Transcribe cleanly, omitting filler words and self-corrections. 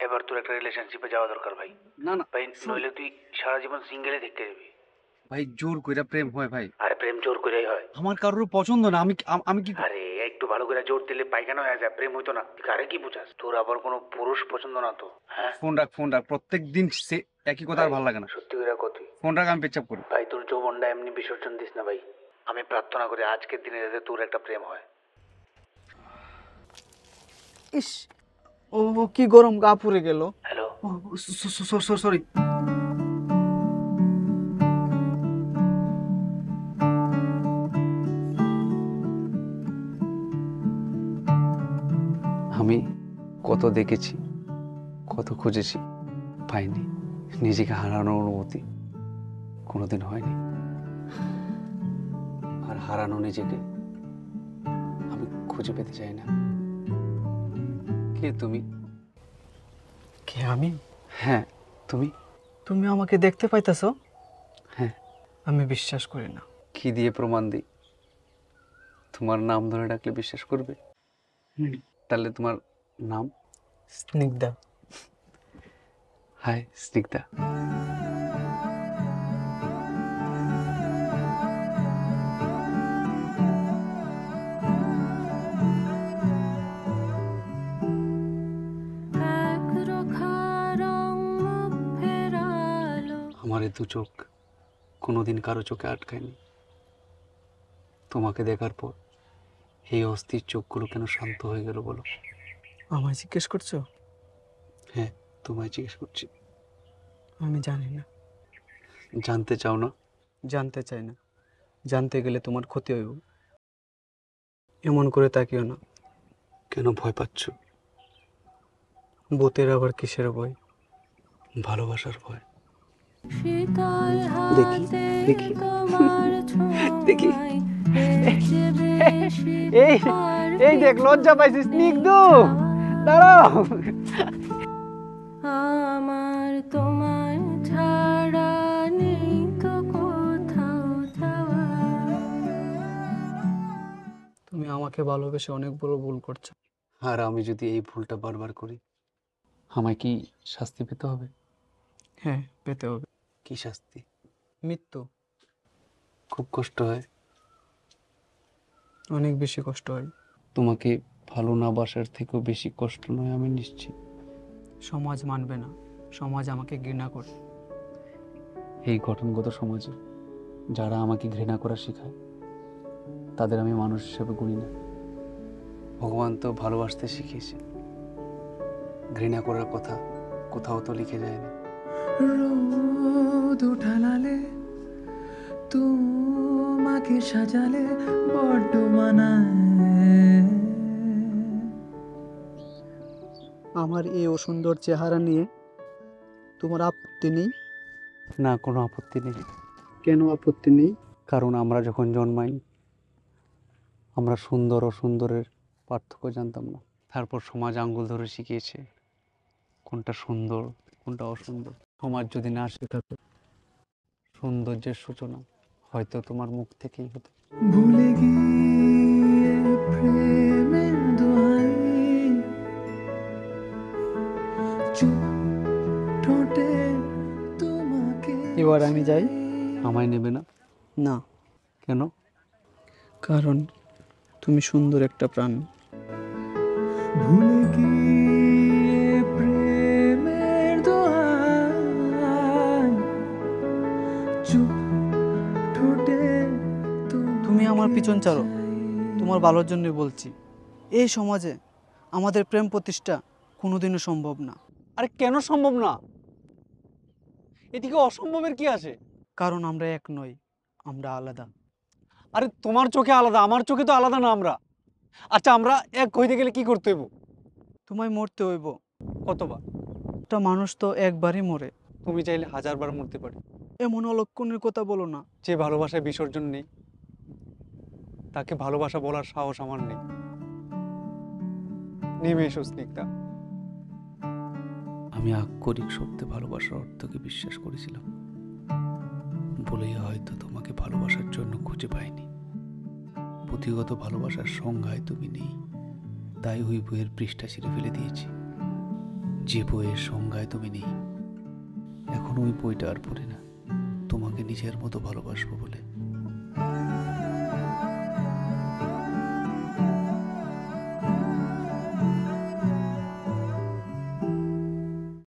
এবার তোর একটা রিলেশনশিপে যাওয়া দরকার ভাই। না না ভাই নইলে তুই সারা জীবন সিঙ্গেলে থেকে যাবি। ভাই, জোর কইরা প্রেম হয় ভাই? আরে প্রেম জোর করেই হয়। আমার কারোর পছন্দ না, আমি কি আরে একটু ভালো করে জোর দিলে পায়খানা হয়ে যায়, প্রেম হইতো না। তুই কারে কি বুঝাস? তোর আবার কোনো পুরুষ পছন্দ না তো? হ্যাঁ ফোন রাখ, প্রত্যেকদিন সে একই কথা আর ভালো লাগে না। সত্যি করে কত? ফোন রাখ, আমি পেচ্ছাপ করি। ভাই তোর যৌবনটা এমনি বিসর্জন দিস না ভাই। আমি প্রার্থনা করি আজকের দিনে যাতে তোর একটা প্রেম হয়। ইস, ও কি গরম, গা পুড়ে গেল। হ্যালো। সরি। আমি কত দেখেছি, কত খুঁজেছি, পাইনি। নিজেকে হারানোর অনুভূতি কোনোদিন হয়নি। আর হারানো নিজেকে আমি খুঁজে পেতে চাই না। কে তুমি? কে আমি? হ্যাঁ তুমি। তুমি আমাকে দেখতে পাইতেছ? হ্যাঁ। আমি বিশ্বাস করি না। কি দিয়ে প্রমাণ দিই? তোমার নাম ধরে ডাকলে বিশ্বাস করবে? তাহলে তোমার নাম? স্নিগ্ধা। হাই স্নিগ্ধা। আমার এই দু চোখ কোনোদিন কারো চোখে আটকায়নি। তোমাকে দেখার পর এই অস্থির চোখগুলো কেন শান্ত হয়ে গেল বলো? আমায় জিজ্ঞেস করছো? হ্যাঁ, তোমায় জিজ্ঞেস করছি। আমি জানি না। জানতে চাও না? জানতে চাই না। জানতে গেলে তোমার ক্ষতি হইব। এমন করে তাকিও না। কেন ভয় পাচ্ছ? ভূতের আবার কিসের ভয়? ভালোবাসার ভয়। দেখি দেখি দেখি। এই এই দেখ, লজ্জা পাইছিস স্নিগ্ধু, দাঁড়াও। আমার তোমার ছাড়া নেই তো কোথাও যাওয়া। তুমি আমাকে ভালোবেসে অনেক বড় ভুল করছো। আর আমি যদি এই ভুলটা বারবার করি, আমায় কি শাস্তি পেতে হবে? হ্যাঁ, পেতে হবে। কি শাস্তি? মৃত্যু। খুব কষ্ট হয়? অনেক বেশি কষ্ট হয়। তোমাকে ভালো না বাসার থেকেও বেশি কষ্ট নয়, আমি নিশ্চিত। সমাজ মানবে না, সমাজ আমাকে ঘৃণা করে। এই গঠনগত সমাজে যারা আমাকে ঘৃণা করা শেখায় তাদের আমি মানুষ হিসেবে গুনি না। ভগবান তো ভালোবাসতে শিখিয়েছে, ঘৃণা করার কথা কোথাও তো লিখে যায়নি। রোদ উঠালালে তোমাকে সাজালে বড্ড মানায়। আমার এই অসুন্দর চেহারা নিয়ে তোমার আপত্তি নেই? না, কোনো আপত্তি নেই। কেন আপত্তি নেই? কারণ আমরা যখন জন্মাই আমরা সুন্দর ও সুন্দরের পার্থক্য জানতাম না। তারপর সমাজ আঙ্গুল ধরে শিখিয়েছে কোনটা সুন্দর কোনটা অসুন্দর। সমাজ যদি না শেখাতো সৌন্দর্যের সূচনা হয়তো তোমার মুখ থেকেই হতো। ভুলে গিয়ে প্রেমের দোহাই চুপ ঠোঁটে তোমাকে। এবার আমি যাই। আমায় নেবে না? না। কেন? কারণ তুমি সুন্দর একটা প্রাণ। ভুলে গিয়ে প্রেমের দোহাই চুপ ঠোঁটে তুমি আমার পিছন ছাড়ো, তোমার ভালোর জন্য বলছি। এই সমাজে আমাদের প্রেম প্রতিষ্ঠা কোনোদিনও সম্ভব না। আরে কেন সম্ভব না? এদিকে অসম্ভবের কি আছে? কারণ আমরা এক নই, আমরা আলাদা। আরে তোমার চোখে আলাদা, আমার চোখে তো আলাদা না আমরা। আচ্ছা, আমরা এক হইতে গেলে কি করতে হইব? তোমায় মরতে হইব। কতবার? একটা মানুষ তো একবারই মরে। তুমি চাইলে 1000 বার মরতে পারি। এমন অলক্ষণের কথা বলো না। যে ভালোবাসায় বিসর্জন নেই তাকে ভালোবাসা বলার সাহস আমার নেই। নেমে এসো স্নিগ্ধা। আমি আক্ষরিক সত্যি ভালোবাসার অর্থকে বিশ্বাস করেছিলাম বলেই হয়তো তোমাকে ভালোবাসার জন্য খুঁজে পাইনি। পুঁথিগত ভালোবাসার সংজ্ঞায় তুমি নেই, তাই ওই বইয়ের পৃষ্ঠা ছিঁড়ে ফেলে দিয়েছি। যে বইয়ের সংজ্ঞায় তুমি নেই। এখন ওই বইটা আর পড়ি না, তোমাকে নিজের মতো ভালোবাসবো বলে।